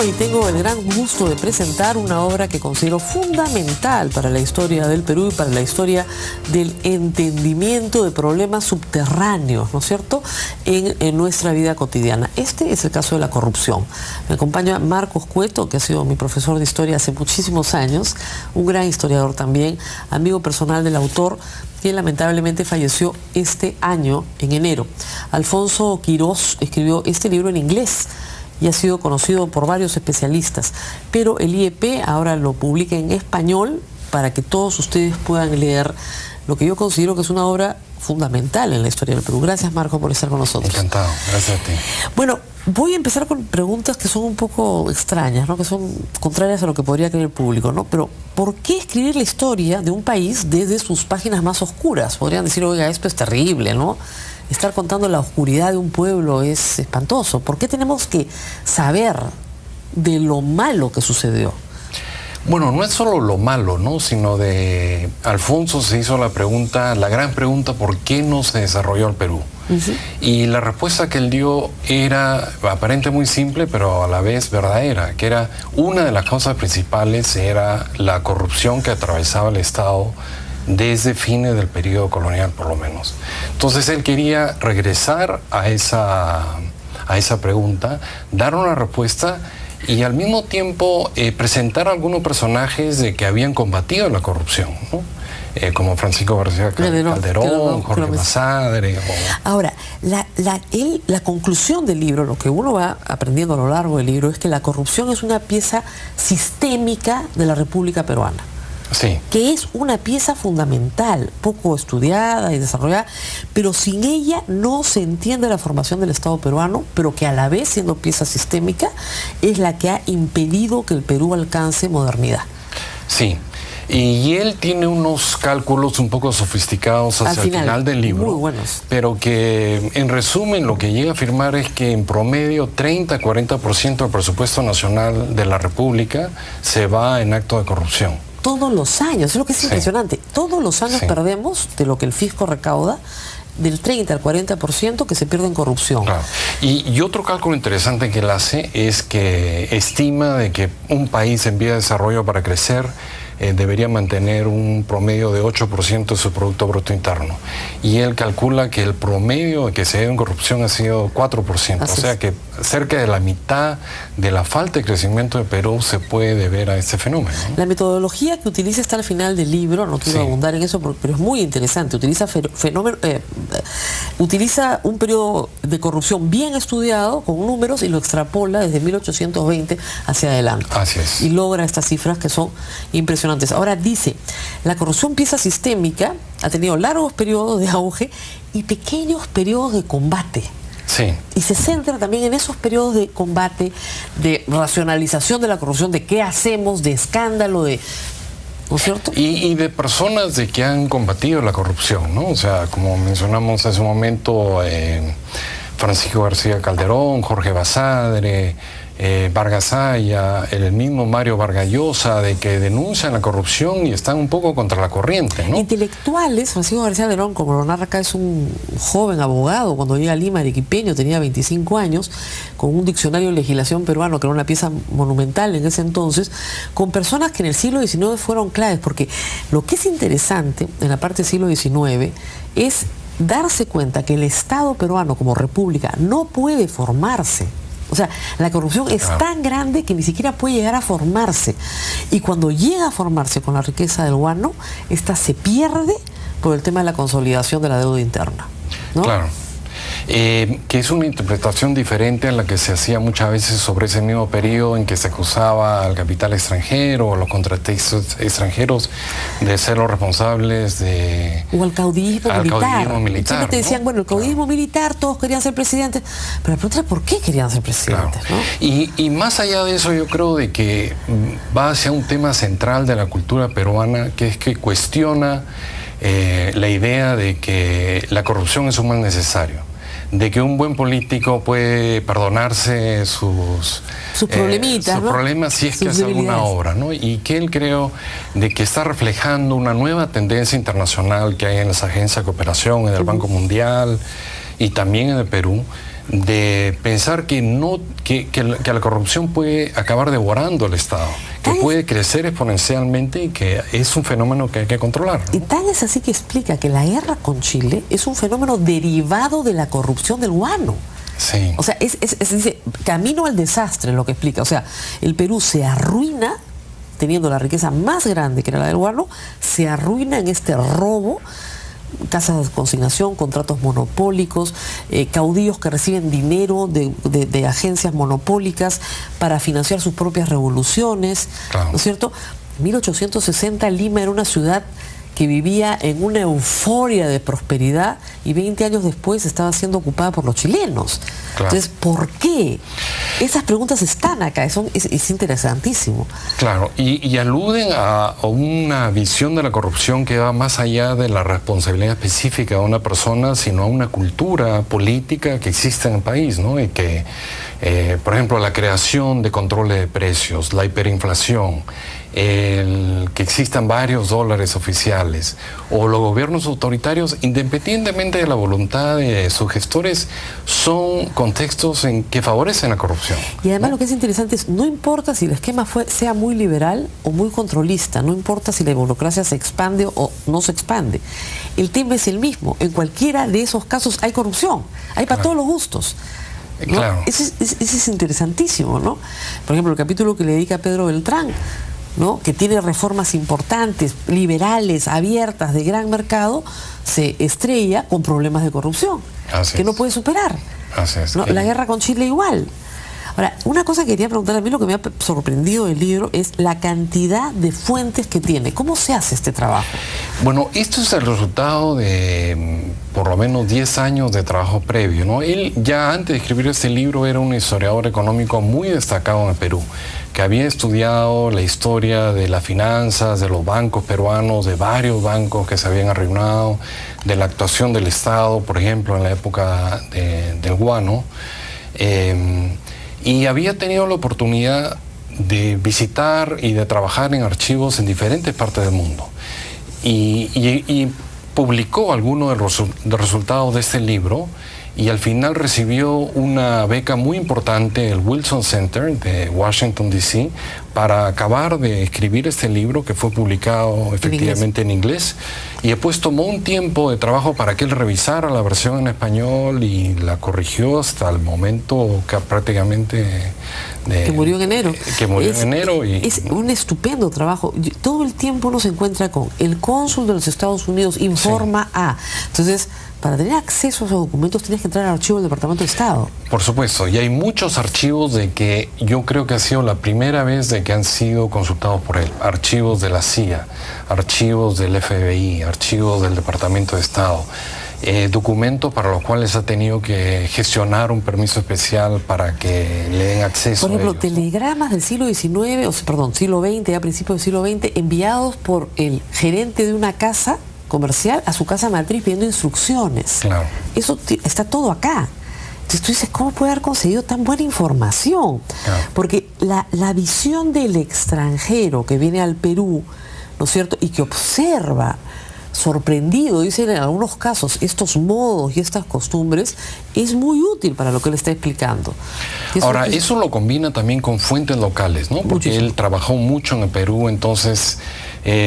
y tengo el gran gusto de presentar una obra que considero fundamental para la historia del Perú y para la historia del entendimiento de problemas subterráneos, ¿no es cierto?, en nuestra vida cotidiana. Este es el caso de la corrupción. Me acompaña Marcos Cueto, que ha sido mi profesor de historia hace muchísimos años, un gran historiador también, amigo personal del autor, que lamentablemente falleció este año, en enero. Alfonso Quirós escribió este libro en inglés y ha sido conocido por varios especialistas, pero el IEP ahora lo publica en español para que todos ustedes puedan leer lo que yo considero que es una obra fundamental en la historia del Perú. Gracias, Marco, por estar con nosotros. Encantado, gracias a ti. Bueno, voy a empezar con preguntas que son un poco extrañas, ¿no?, que son contrarias a lo que podría creer el público, ¿no? Pero, ¿por qué escribir la historia de un país desde sus páginas más oscuras? Podrían decir, oiga, esto es terrible, ¿no? Estar contando la oscuridad de un pueblo es espantoso. ¿Por qué tenemos que saber de lo malo que sucedió? Bueno, no es solo lo malo, ¿no?, sino de Alfonso se hizo la pregunta, la gran pregunta, ¿por qué no se desarrolló el Perú? Y la respuesta que él dio era aparentemente muy simple, pero a la vez verdadera, que era una de las causas principales era la corrupción que atravesaba el Estado desde fines del periodo colonial, por lo menos. Entonces él quería regresar a esa pregunta, dar una respuesta y al mismo tiempo presentar a algunos personajes de que habían combatido la corrupción, ¿no? Como Francisco García Calderón, Jorge Basadre. Ahora, la conclusión del libro, lo que uno va aprendiendo a lo largo del libro, es que la corrupción es una pieza sistémica de la República Peruana. Sí. Que es una pieza fundamental, poco estudiada y desarrollada, pero sin ella no se entiende la formación del Estado peruano, pero que a la vez, siendo pieza sistémica, es la que ha impedido que el Perú alcance modernidad. Sí. Y él tiene unos cálculos un poco sofisticados hacia el final del libro, muy buenos, pero que en resumen lo que llega a afirmar es que en promedio 30-40% del presupuesto nacional de la República se va en actos de corrupción. Todos los años, es lo que es impresionante. Todos los años perdemos de lo que el fisco recauda, del 30 al 40% que se pierde en corrupción. Claro. Y otro cálculo interesante que él hace es que estima de que un país en vía de desarrollo para crecer debería mantener un promedio de 8% de su Producto Bruto Interno. Y él calcula que el promedio que se ha ido en corrupción ha sido 4%. Así o sea es. que cerca de la mitad de la falta de crecimiento de Perú se puede deber a este fenómeno, ¿no? La metodología que utiliza está al final del libro, no quiero abundar en eso, pero es muy interesante. Utiliza un periodo de corrupción bien estudiado, con números, y lo extrapola desde 1820 hacia adelante. Así es. Y logra estas cifras que son impresionantes. Ahora dice, la corrupción pieza sistémica ha tenido largos periodos de auge y pequeños periodos de combate. Sí. Y se centra también en esos periodos de combate, de racionalización de la corrupción, de qué hacemos, de escándalo, de... ¿no es cierto? Y de personas de que han combatido la corrupción, ¿no? O sea, como mencionamos hace un momento, Francisco García Calderón, Jorge Basadre, Vargas Aya, el mismo Mario Vargas Llosa, de que denuncian la corrupción y están un poco contra la corriente, ¿no? Intelectuales, Francisco García Calderón, como lo narra acá, es un joven abogado, cuando llega a Lima, arequipeño, tenía 25 años, con un diccionario de legislación peruano, que era una pieza monumental en ese entonces, con personas que en el siglo XIX fueron claves, porque lo que es interesante en la parte del siglo XIX es darse cuenta que el Estado peruano como república no puede formarse. O sea, la corrupción es tan grande que ni siquiera puede llegar a formarse. Y cuando llega a formarse con la riqueza del guano, esta se pierde por el tema de la consolidación de la deuda interna, ¿no? Claro. Que es una interpretación diferente a la que se hacía muchas veces sobre ese mismo periodo en que se acusaba al capital extranjero o a los contratistas extranjeros de ser los responsables de... O al caudillismo militar. Siempre te decían, ¿no? bueno, el caudillismo militar, todos querían ser presidentes, pero la pregunta es ¿por qué querían ser presidentes? Claro. ¿No? Y más allá de eso, yo creo de que va hacia un tema central de la cultura peruana, que es que cuestiona la idea de que la corrupción es un mal necesario, de que un buen político puede perdonarse sus problemitas, sus ¿no? problemas si es que hace alguna obra, ¿no? Y que él creo de que está reflejando una nueva tendencia internacional que hay en las agencias de cooperación, en el Banco Mundial y también en el Perú, de pensar que la corrupción puede acabar devorando el Estado, que puede crecer exponencialmente y que es un fenómeno que hay que controlar, ¿no? Y tan es así que explica que la guerra con Chile es un fenómeno derivado de la corrupción del guano. Sí. O sea, dice, camino al desastre lo que explica. O sea, el Perú se arruina, teniendo la riqueza más grande que era la del guano, se arruina en este robo, casas de consignación, contratos monopólicos, caudillos que reciben dinero de agencias monopólicas para financiar sus propias revoluciones, claro. ¿No es cierto? En 1860 Lima era una ciudad que vivía en una euforia de prosperidad y 20 años después estaba siendo ocupada por los chilenos. Claro. Entonces, ¿por qué? Esas preguntas están acá, es interesantísimo. Claro, y aluden a una visión de la corrupción que va más allá de la responsabilidad específica de una persona, sino a una cultura política que existe en el país, ¿no? Y que, por ejemplo, la creación de controles de precios, la hiperinflación, que existan varios dólares oficiales o los gobiernos autoritarios, independientemente de la voluntad de sus gestores, son contextos en que favorecen la corrupción. Y además, ¿no? Lo que es interesante es, no importa si el esquema sea muy liberal o muy controlista, no importa si la burocracia se expande o no se expande, el tema es el mismo. En cualquiera de esos casos hay corrupción, hay para todos los gustos, ¿no? Claro. Ese es interesantísimo, ¿no? Por ejemplo, el capítulo que le dedica a Pedro Beltrán, ¿no? Que tiene reformas importantes, liberales, abiertas, de gran mercado, se estrella con problemas de corrupción que no puede superar. Así es. ¿No? La guerra con Chile igual. Ahora, una cosa que quería preguntar a mí, lo que me ha sorprendido del libro es la cantidad de fuentes que tiene. ¿Cómo se hace este trabajo? Bueno, esto es el resultado de por lo menos 10 años de trabajo previo, ¿no? Él ya antes de escribir este libro era un historiador económico muy destacado en el Perú, que había estudiado la historia de las finanzas, de los bancos peruanos, de varios bancos que se habían arruinado, de la actuación del Estado, por ejemplo, en la época del guano. Y había tenido la oportunidad de visitar y de trabajar en archivos en diferentes partes del mundo. Y publicó algunos de los resultados de este libro y al final recibió una beca muy importante, el Wilson Center de Washington, D.C., para acabar de escribir este libro que fue publicado efectivamente en inglés. Y después tomó un tiempo de trabajo para que él revisara la versión en español y la corrigió hasta el momento que prácticamente... que murió en enero. Que murió en enero. Es un estupendo trabajo. Todo el tiempo uno se encuentra con el cónsul de los Estados Unidos informa a... Entonces, para tener acceso a esos documentos tienes que entrar al archivo del Departamento de Estado. Por supuesto, y hay muchos archivos de que yo creo que ha sido la primera vez de que han sido consultados por él. Archivos de la CIA, archivos del FBI, archivos del Departamento de Estado. Documentos para los cuales ha tenido que gestionar un permiso especial para que le den acceso. Por ejemplo, a ellos, telegramas del siglo XIX, siglo XX, a principios del siglo XX, enviados por el gerente de una casa comercial a su casa matriz pidiendo instrucciones. Claro. Eso está todo acá. Entonces tú dices, ¿cómo puede haber conseguido tan buena información? Claro. Porque la visión del extranjero que viene al Perú, ¿no es cierto?, y que observa, sorprendido, dicen en algunos casos, estos modos y estas costumbres, es muy útil para lo que él está explicando. Ahora, eso lo combina también con fuentes locales, ¿no? Porque muchísimo. Él trabajó mucho en el Perú, entonces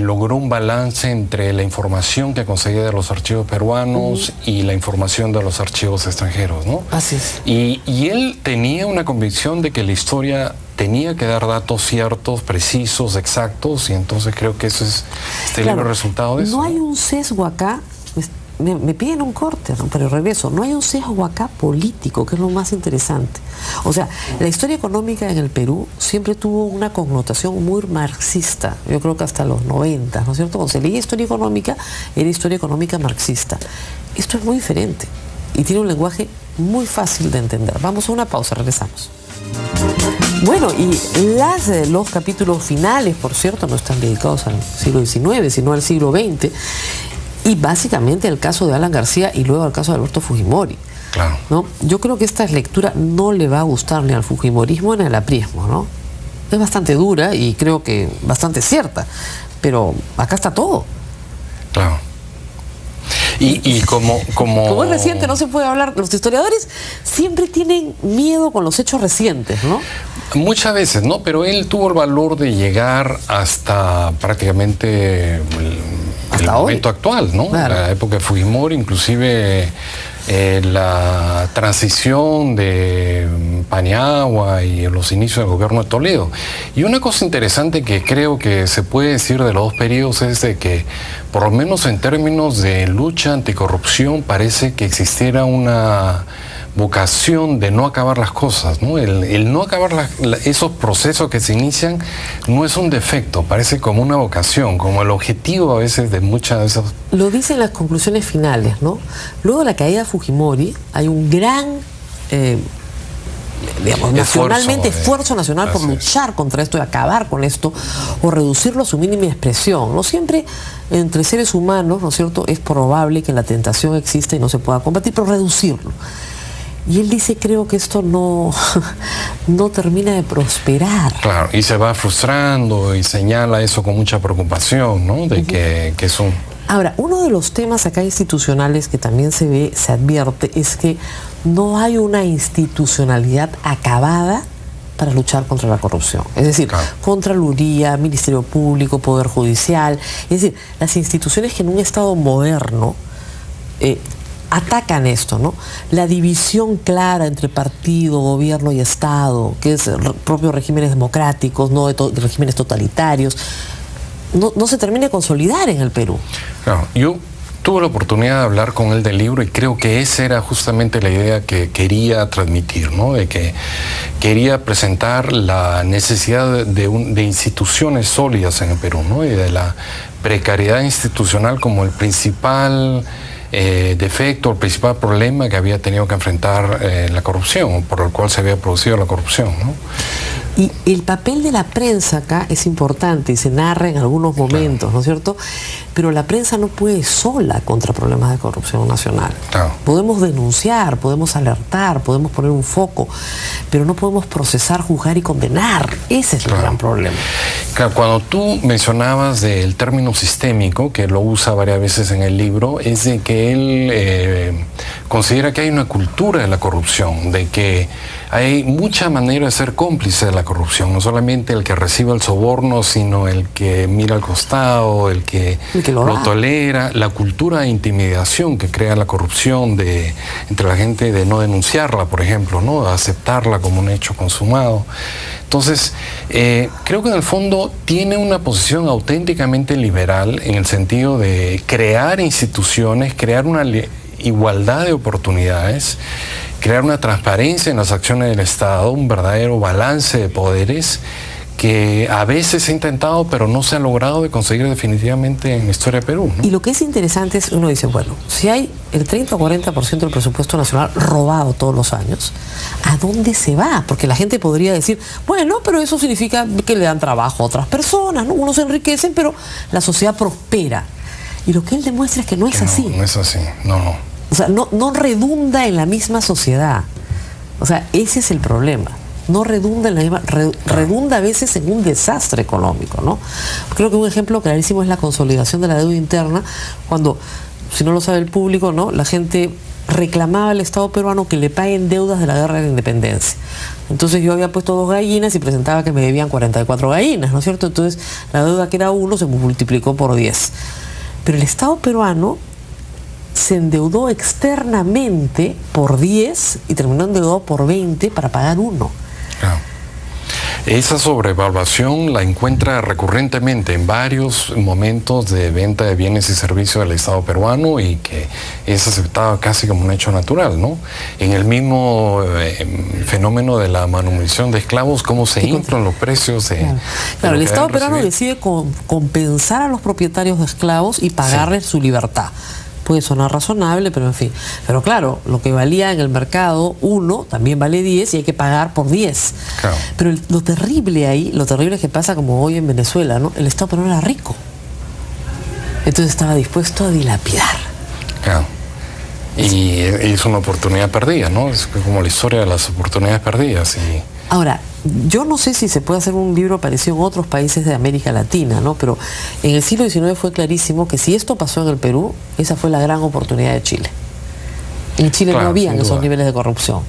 logró un balance entre la información que conseguía de los archivos peruanos y la información de los archivos extranjeros, ¿no? Así es. Y él tenía una convicción de que la historia tenía que dar datos ciertos, precisos, exactos, y entonces creo que eso es libro resultado de eso. No hay un sesgo acá, me piden un corte, ¿no? Pero regreso, no hay un sesgo acá político, que es lo más interesante. O sea, la historia económica en el Perú siempre tuvo una connotación muy marxista, yo creo que hasta los 90, ¿no es cierto? Cuando se leía historia económica, era historia económica marxista. Esto es muy diferente y tiene un lenguaje muy fácil de entender. Vamos a una pausa, regresamos. Bueno, y los capítulos finales, por cierto, no están dedicados al siglo XIX, sino al siglo XX, y básicamente al caso de Alan García y luego al caso de Alberto Fujimori. Claro. ¿No? Yo creo que esta lectura no le va a gustar ni al fujimorismo ni al aprismo, ¿no? Es bastante dura y creo que bastante cierta, pero acá está todo. Claro. Y como es reciente, no se puede hablar. Los historiadores siempre tienen miedo con los hechos recientes, ¿no? Muchas veces, ¿no? Pero él tuvo el valor de llegar hasta prácticamente el momento actual, ¿no? Claro. La época de Fujimori, inclusive la transición de Paniagua y los inicios del gobierno de Toledo. Y una cosa interesante que creo que se puede decir de los dos periodos es de que, por lo menos en términos de lucha anticorrupción, parece que existiera una vocación de no acabar las cosas, ¿no? El no acabar esos procesos que se inician no es un defecto, parece como una vocación, como el objetivo a veces de muchas de esas... Lo dicen las conclusiones finales, ¿no? Luego de la caída de Fujimori hay un gran, nacionalmente esfuerzo nacional por luchar contra esto y acabar con esto o reducirlo a su mínima expresión. No siempre entre seres humanos, ¿no es cierto?, es probable que la tentación exista y no se pueda combatir, pero reducirlo. Y él dice, creo que esto no termina de prosperar. Claro, y se va frustrando y señala eso con mucha preocupación, ¿no? De que es un... Ahora, uno de los temas acá institucionales que también se ve, se advierte, es que no hay una institucionalidad acabada para luchar contra la corrupción. Es decir, Contraloría, Ministerio Público, Poder Judicial. Es decir, las instituciones que en un Estado moderno atacan esto, ¿no? La división clara entre partido, gobierno y Estado, que es propios regímenes democráticos, no de regímenes totalitarios, no se termina de consolidar en el Perú. Claro, yo tuve la oportunidad de hablar con él del libro y creo que esa era justamente la idea que quería transmitir, ¿no? De que quería presentar la necesidad de instituciones sólidas en el Perú, ¿no? Y de la precariedad institucional como el principal defecto, el principal problema que había tenido que enfrentar la corrupción, por el cual se había producido la corrupción, ¿no? Y el papel de la prensa acá es importante y se narra en algunos momentos, ¿no es cierto? Pero la prensa no puede sola contra problemas de corrupción nacional. Claro. Podemos denunciar, podemos alertar, podemos poner un foco, pero no podemos procesar, juzgar y condenar. Ese es el gran problema. Claro, cuando tú mencionabas del término sistémico, que lo usa varias veces en el libro, es de que él considera que hay una cultura de la corrupción, de que hay mucha manera de ser cómplice de la corrupción, no solamente el que recibe el soborno, sino el que mira al costado, el que lo tolera, la cultura de intimidación que crea la corrupción entre la gente, de no denunciarla, por ejemplo, ¿no? De aceptarla como un hecho consumado. Entonces, creo que en el fondo tiene una posición auténticamente liberal en el sentido de crear instituciones, crear una igualdad de oportunidades, crear una transparencia en las acciones del Estado, un verdadero balance de poderes que a veces se ha intentado pero no se ha logrado de conseguir definitivamente en la historia de Perú, ¿no? Y lo que es interesante es, uno dice, bueno, si hay el 30 o 40% del presupuesto nacional robado todos los años, ¿a dónde se va? Porque la gente podría decir, bueno, pero eso significa que le dan trabajo a otras personas, ¿no? Unos se enriquecen, pero la sociedad prospera. Y lo que él demuestra es que no es así. No es así, no. O sea, no redunda en la misma sociedad. O sea, ese es el problema. No redunda en la misma, redunda a veces en un desastre económico, ¿no? Creo que un ejemplo clarísimo es la consolidación de la deuda interna, cuando, si no lo sabe el público, ¿no?, la gente reclamaba al Estado peruano que le paguen deudas de la guerra de la independencia. Entonces yo había puesto 2 gallinas y presentaba que me debían 44 gallinas, ¿no es cierto? Entonces la deuda que era 1 se multiplicó por 10. Pero el Estado peruano se endeudó externamente por 10 y terminó endeudado por 20 para pagar 1. Claro. Esa sobrevaluación la encuentra recurrentemente en varios momentos de venta de bienes y servicios del Estado peruano y que es aceptada casi como un hecho natural, ¿no? En el mismo fenómeno de la manumisión de esclavos, cómo se inflan los precios de... Claro, el Estado peruano decide compensar a los propietarios de esclavos y pagarles su libertad. Puede sonar razonable, pero en fin. Pero claro, lo que valía en el mercado 1 también vale 10 y hay que pagar por 10. Claro. Pero lo terrible ahí, lo terrible es que pasa como hoy en Venezuela, ¿no? El Estado peruano era rico. Entonces estaba dispuesto a dilapidar. Claro. Y es una oportunidad perdida, ¿no? Es como la historia de las oportunidades perdidas. Ahora, yo no sé si se puede hacer un libro parecido en otros países de América Latina, ¿no? Pero en el siglo XIX fue clarísimo que si esto pasó en el Perú, esa fue la gran oportunidad de Chile. En Chile no habían esos niveles de corrupción.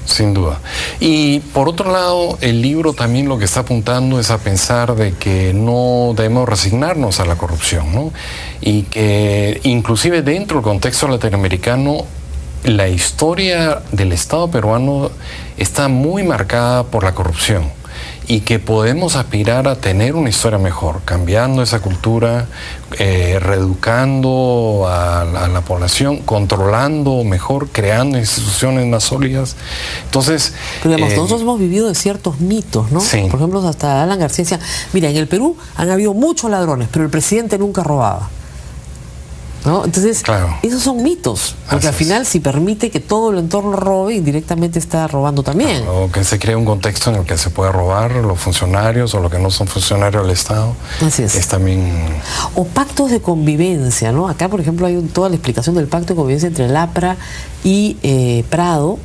Sin duda. Y por otro lado, el libro también lo que está apuntando es a pensar de que no debemos resignarnos a la corrupción, ¿no? Y que inclusive dentro del contexto latinoamericano, la historia del Estado peruano está muy marcada por la corrupción y que podemos aspirar a tener una historia mejor, cambiando esa cultura, reeducando a la población, controlando mejor, creando instituciones más sólidas. Entonces, pero digamos, nosotros hemos vivido de ciertos mitos, ¿no? Sí. Por ejemplo, hasta Alan García decía, mira, en el Perú han habido muchos ladrones, pero el presidente nunca robaba, ¿no? Entonces, claro, esos son mitos, porque al final si permite que todo el entorno robe, indirectamente está robando también. Claro, o que se cree un contexto en el que se puede robar los funcionarios o los que no son funcionarios del Estado. Así es. Es también... O pactos de convivencia, ¿no? Acá, por ejemplo, hay toda la explicación del pacto de convivencia entre el APRA y Prado,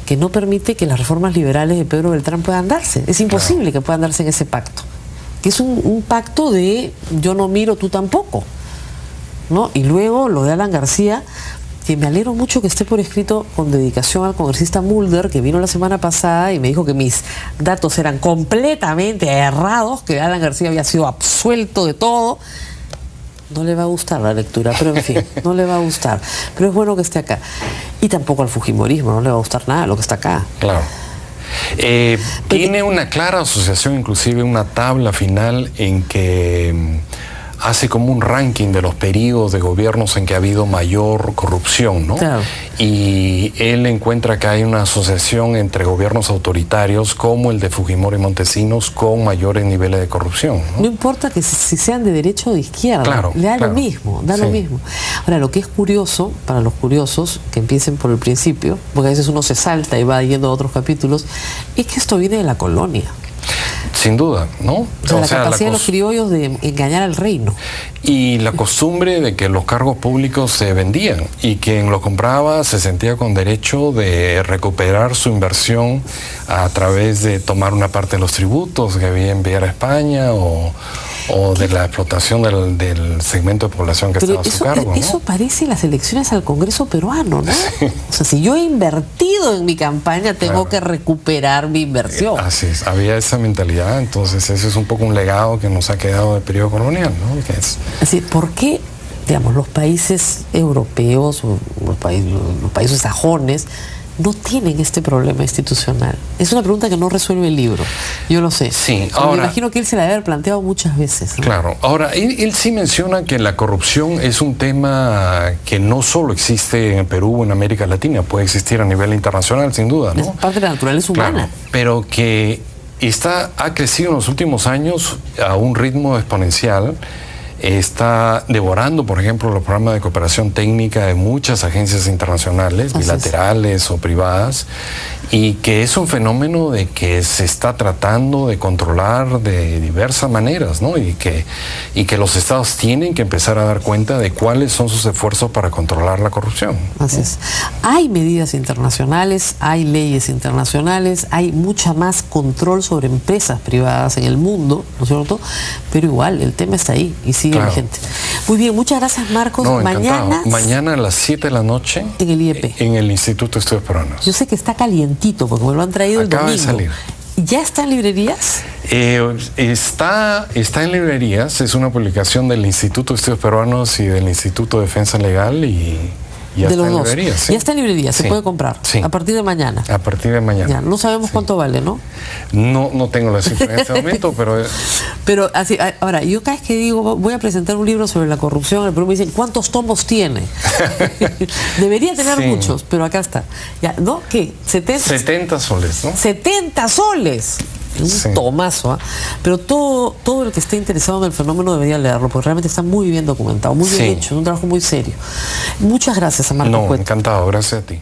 que no permite que las reformas liberales de Pedro Beltrán puedan darse. Es imposible que puedan darse en ese pacto. Que es un pacto de yo no miro, tú tampoco, ¿no? Y luego lo de Alan García, que me alegro mucho que esté por escrito con dedicación al congresista Mulder, que vino la semana pasada y me dijo que mis datos eran completamente errados, que Alan García había sido absuelto de todo. No le va a gustar la lectura, pero en fin, no le va a gustar. Pero es bueno que esté acá. Y tampoco al fujimorismo, no le va a gustar nada lo que está acá. Claro. Tiene una clara asociación, inclusive una tabla final en que hace como un ranking de los periodos de gobiernos en que ha habido mayor corrupción, ¿no? Claro. Y él encuentra que hay una asociación entre gobiernos autoritarios como el de Fujimori y Montesinos con mayores niveles de corrupción, ¿no? No importa que si sean de derecha o de izquierda, claro, le da claro, lo mismo, da sí, lo mismo. Ahora, lo que es curioso, para los curiosos, que empiecen por el principio, porque a veces uno se salta y va yendo a otros capítulos, es que esto viene de la colonia. Sin duda, ¿no? O sea, la capacidad de los criollos de engañar al reino. Y la costumbre de que los cargos públicos se vendían y quien lo compraba se sentía con derecho de recuperar su inversión a través de tomar una parte de los tributos que había enviar a España o de la explotación del segmento de población que estaba a su cargo, ¿no? Eso parece las elecciones al Congreso peruano, ¿no? Sí. O sea, si yo he invertido en mi campaña, tengo que recuperar mi inversión. Así es, había esa mentalidad, entonces ese es un poco un legado que nos ha quedado del periodo colonial, ¿no? Que es... Así, ¿por qué, digamos, los países europeos, o los países sajones, no tienen este problema institucional? Es una pregunta que no resuelve el libro, yo lo sé. Sí, ahora, me imagino que él se la debe haber planteado muchas veces, ¿no? Claro, ahora, él sí menciona que la corrupción es un tema que no solo existe en Perú o en América Latina, puede existir a nivel internacional, sin duda, ¿no? Es parte de la naturaleza humana. Claro, pero que ha crecido en los últimos años a un ritmo exponencial. Está devorando, por ejemplo, los programas de cooperación técnica de muchas agencias internacionales, bilaterales o privadas, y que es un fenómeno de que se está tratando de controlar de diversas maneras, ¿no? Y que los estados tienen que empezar a dar cuenta de cuáles son sus esfuerzos para controlar la corrupción. Así es. Hay medidas internacionales, hay leyes internacionales, hay mucha más control sobre empresas privadas en el mundo, ¿no es cierto? Pero igual, el tema está ahí y sigue vigente. Muy bien, muchas gracias, Marcos. No, mañana a las 7 de la noche en el IEP, en el Instituto de Estudios Peruanos. Yo sé que está calientito porque me lo han traído el domingo. Acaba de salir. ¿Ya está en librerías? Está en librerías, es una publicación del Instituto de Estudios Peruanos y del Instituto de Defensa Legal y ya de está los en dos. librerías. ¿Sí? Ya está en librerías, se puede comprar. Sí. A partir de mañana. A partir de mañana. Ya, no sabemos cuánto vale, ¿no? No tengo la cifra en este momento, pero... Pero así, ahora, yo cada vez que digo, voy a presentar un libro sobre la corrupción en el Perú, me dicen, ¿cuántos tomos tiene? Debería tener muchos, pero acá está. Ya, ¿no? ¿Qué? 70 soles, ¿no? 70 soles. Un tomazo, ¿eh? Pero todo el que esté interesado en el fenómeno debería leerlo, porque realmente está muy bien documentado, muy bien hecho, es un trabajo muy serio. Muchas gracias a Marcos Cueto. Encantado, gracias a ti.